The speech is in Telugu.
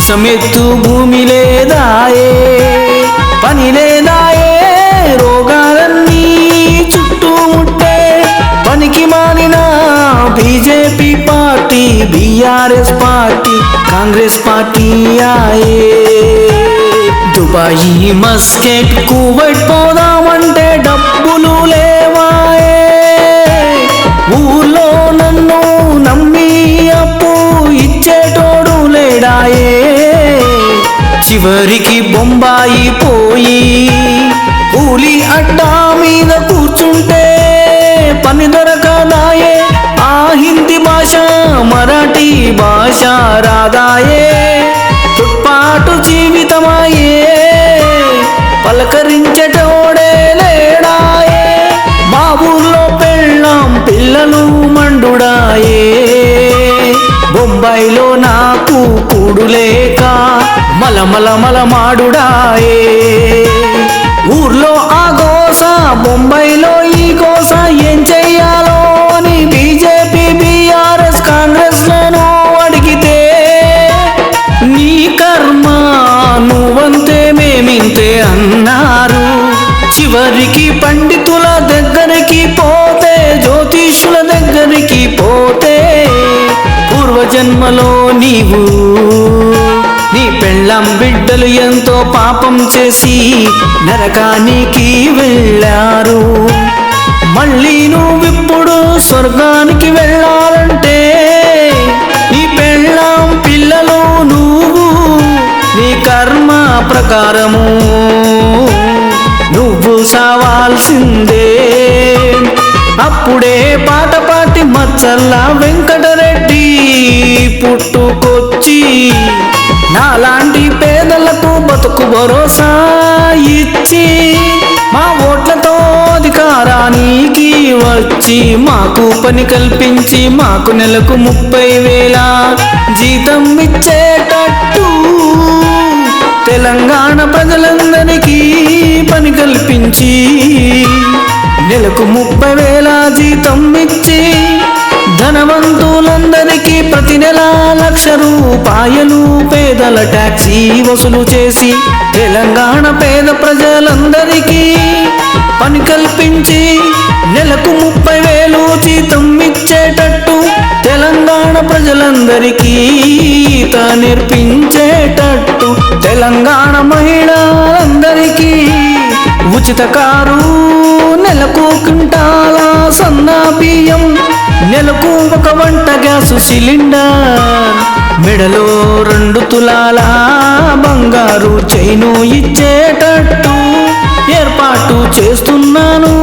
వర్షమెత్తు భూమి లేదాయే, పని లేదాయే, రోగాలన్నీ చుట్టుముట్టే, పనికి మాలిన BJP party, BRS party, Congress party ఆయే. దుబాయి మస్కెట్ కువైట్ పోదామంటే డబ్బులు లేవాయే, ఊర్లో నన్ను నమ్మి అప్పు ఇచ్చేటోడు లేడాయే. చివరికి బొంబాయి పోయి కూలి అడ్డా మీద కూర్చుంటే పని దొరకదాయే, ఆ హిందీ భాష మరాఠీ భాష రాదాయే. తుట్పాటు జీవితమాయే, పలకరించేటోడే లేడాయే, మా ఊర్లో పెళ్ళాం పిల్లలు మండుడాయే. బొంబాయిలో నాకు కూడులేక మలమల మాడుడాయే. ఊర్లో ఆ గోస, బొంబాయిలో ఈ గోస, ఏం చెయ్యాలో అని బీజేపీ బీఆర్ఎస్ కాంగ్రెస్ లను అడిగితే, నీ కర్మ నువ్వంతే మేమింతే అన్నారు. చివరికి పండితుల దగ్గరికి పోతే, జ్యోతిష్యుల దగ్గరికి పోతే, పూర్వజన్మలో నీవు నీ పెళ్ళాం బిడ్డలు ఎంతో పాపం చేసి నరకానికి వెళ్ళారు. మళ్ళీ నువ్విప్పుడు స్వర్గానికి వెళ్ళాలంటే నీ పెళ్ళాం పిల్లలు నువ్వు నీ కర్మ ప్రకారము నువ్వు సావాల్సిందే. అప్పుడే పాట పాటి మచ్చల్ల వెంకటరెడ్డి పుట్టుకొచ్చి నాలాంటి పేదలకు బతుకు భరోసా ఇచ్చి, మా ఓట్లతో అధికారానికి వచ్చి మాకు పని కల్పించి మాకు నెలకు 30,000 జీతం ఇచ్చేటట్టు తెలంగాణ ప్రజలందరికీ పని కల్పించి నెలకు 30,000 జీతం ఇచ్చి, ధనవంతులందరికీ ప్రతి నెల 1,00,000 రూపాయలు పేదల ట్యాక్సీ వసూలు చేసి తెలంగాణ పేద ప్రజలందరికీ పని కల్పించి నెలకు 30,000 జీతం ఇచ్చేటట్టు తెలంగాణ ప్రజలందరికీ ఈత నేర్పించేటట్టు తెలంగాణ మహిళలందరికీ ఉచిత కారు, నెలకు క్వింటాల సన్నా బియ్యం, నెలకు 1 వంట గ్యాసు సిలిండర్, మెడలో 2 తులాల బంగారు చైను ఇచ్చేటట్టు ఏర్పాటు చేస్తున్నాను.